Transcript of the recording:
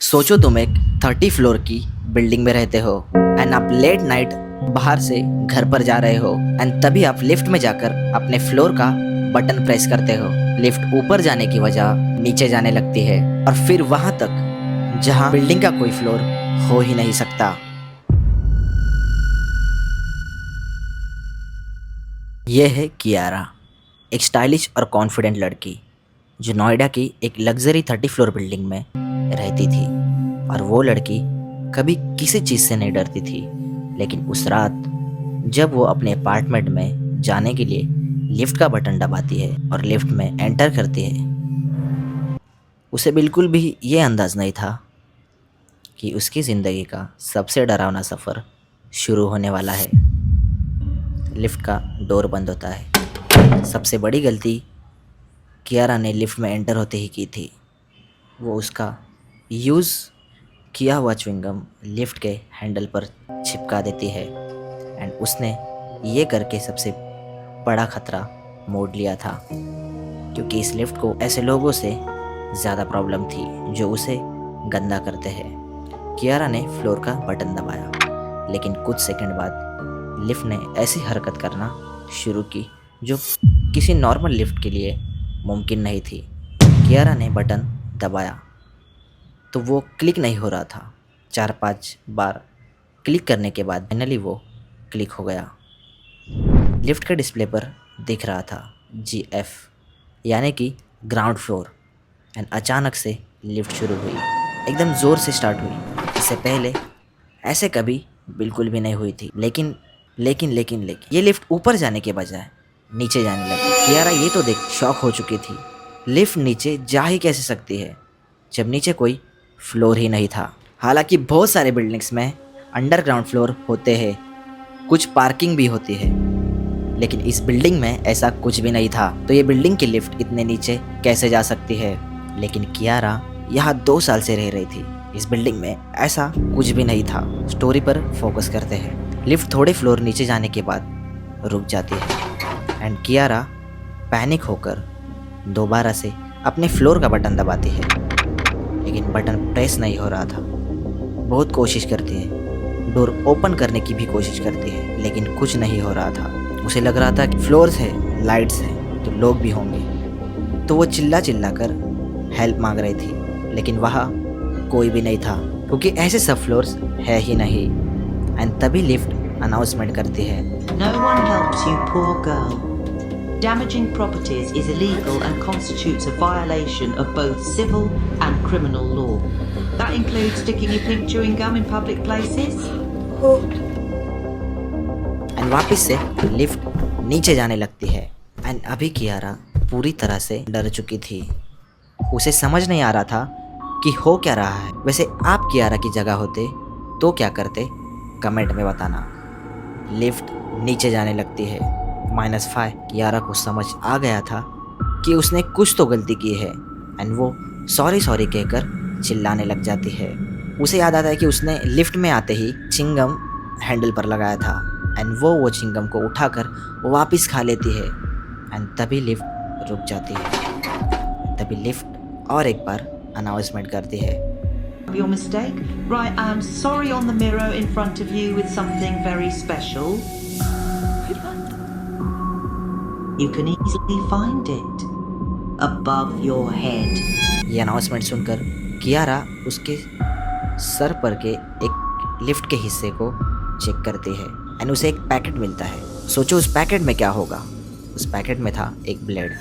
सोचो तुम एक 30 फ्लोर की बिल्डिंग में रहते हो एंड आप लेट नाइट बाहर से घर पर जा रहे हो एंड तभी आप लिफ्ट में जाकर अपने फ्लोर का बटन प्रेस करते हो। लिफ्ट ऊपर जाने की वजह नीचे जाने लगती है और फिर वहां तक जहां बिल्डिंग का कोई फ्लोर हो ही नहीं सकता। यह है कियारा, एक स्टाइलिश और कॉन्फिडेंट लड़की जो नोएडा की एक लग्जरी 30 फ्लोर बिल्डिंग में रहती थी। और वो लड़की कभी किसी चीज़ से नहीं डरती थी, लेकिन उस रात जब वो अपने अपार्टमेंट में जाने के लिए लिफ्ट का बटन दबाती है और लिफ्ट में एंटर करती है, उसे बिल्कुल भी ये अंदाज़ नहीं था कि उसकी ज़िंदगी का सबसे डरावना सफ़र शुरू होने वाला है। लिफ्ट का डोर बंद होता है। सबसे बड़ी गलती कियारा ने लिफ्ट में एंटर होते ही की थी। वो उसका यूज़ किया हुआ च्युइंगम लिफ्ट के हैंडल पर चिपका देती है एंड उसने ये करके सबसे बड़ा खतरा मोड़ लिया था, क्योंकि इस लिफ्ट को ऐसे लोगों से ज़्यादा प्रॉब्लम थी जो उसे गंदा करते हैं। कियारा ने फ्लोर का बटन दबाया, लेकिन कुछ सेकंड बाद लिफ्ट ने ऐसी हरकत करना शुरू की जो किसी नॉर्मल लिफ्ट के लिए मुमकिन नहीं थी। कियारा ने बटन दबाया तो वो क्लिक नहीं हो रहा था। 4-5 बार क्लिक करने के बाद फाइनली वो क्लिक हो गया। लिफ्ट के डिस्प्ले पर दिख रहा था GF, यानी कि ग्राउंड फ्लोर। एंड अचानक से लिफ्ट शुरू हुई, एकदम ज़ोर से स्टार्ट हुई। इससे पहले ऐसे कभी बिल्कुल भी नहीं हुई थी। लेकिन ये लिफ्ट ऊपर जाने के बजाय नीचे जाने लगी। कियारा ये तो देख शॉक हो चुकी थी। लिफ्ट नीचे जा ही कैसे सकती है जब नीचे कोई फ्लोर ही नहीं था। हालांकि बहुत सारे बिल्डिंग्स में अंडरग्राउंड फ्लोर होते हैं, कुछ पार्किंग भी होती है, लेकिन इस बिल्डिंग में ऐसा कुछ भी नहीं था। तो ये बिल्डिंग की लिफ्ट इतने नीचे कैसे जा सकती है? लेकिन कियारा यहाँ 2 साल से रह रही थी। इस बिल्डिंग में ऐसा कुछ भी नहीं था। स्टोरी पर फोकस करते हैं। लिफ्ट थोड़े फ्लोर नीचे जाने के बाद रुक जाती है एंड कियारा पैनिक होकर दोबारा से अपने फ्लोर का बटन दबाती है, लेकिन बटन प्रेस नहीं हो रहा था। बहुत कोशिश करती है, डोर ओपन करने की भी कोशिश करती है, लेकिन कुछ नहीं हो रहा था। उसे लग रहा था कि फ्लोर्स है, लाइट्स है, तो लोग भी होंगे। तो वो चिल्ला कर हेल्प मांग रही थी, लेकिन वहाँ कोई भी नहीं था, क्योंकि ऐसे सब फ्लोर्स है ही नहीं। एंड तभी लिफ्ट अनाउंसमेंट करती है, No one helps you, poor girl. Damaging properties is illegal and constitutes a violation of both civil and criminal law. That includes sticking your pink chewing gum in public places. And वापस से lift नीचे जाने लगती है। And अभी कियारा पूरी तरह से डर चुकी थी। उसे समझ नहीं आ रहा था कि हो क्या रहा है। वैसे आप कियारा की जगह होते तो क्या करते, कमेंट में बताना। लिफ्ट नीचे जाने लगती है। -5। कियारा को समझ आ गया था कि उसने कुछ तो गलती की है एंड वो सॉरी कहकर चिल्लाने लग जाती है। उसे याद आता है कि उसने लिफ्ट में आते ही चिंगम हैंडल पर लगाया था एंड वो चिंगम को उठाकर वापस खा लेती है। एंड तभी लिफ्ट रुक जाती है। तभी लिफ्ट और एक बार अनाउंसमेंट करती है, Your mistake? Right, I am sorry on the mirror in front of you with something very special. You can easily find it above your head. ये अनाउंसमेंट सुनकर कियारा उसके सर पर के एक लिफ्ट के हिस्से को चेक करती है एंड उसे एक पैकेट मिलता है। सोचो उस पैकेट में क्या होगा। उस पैकेट में था एक ब्लेड।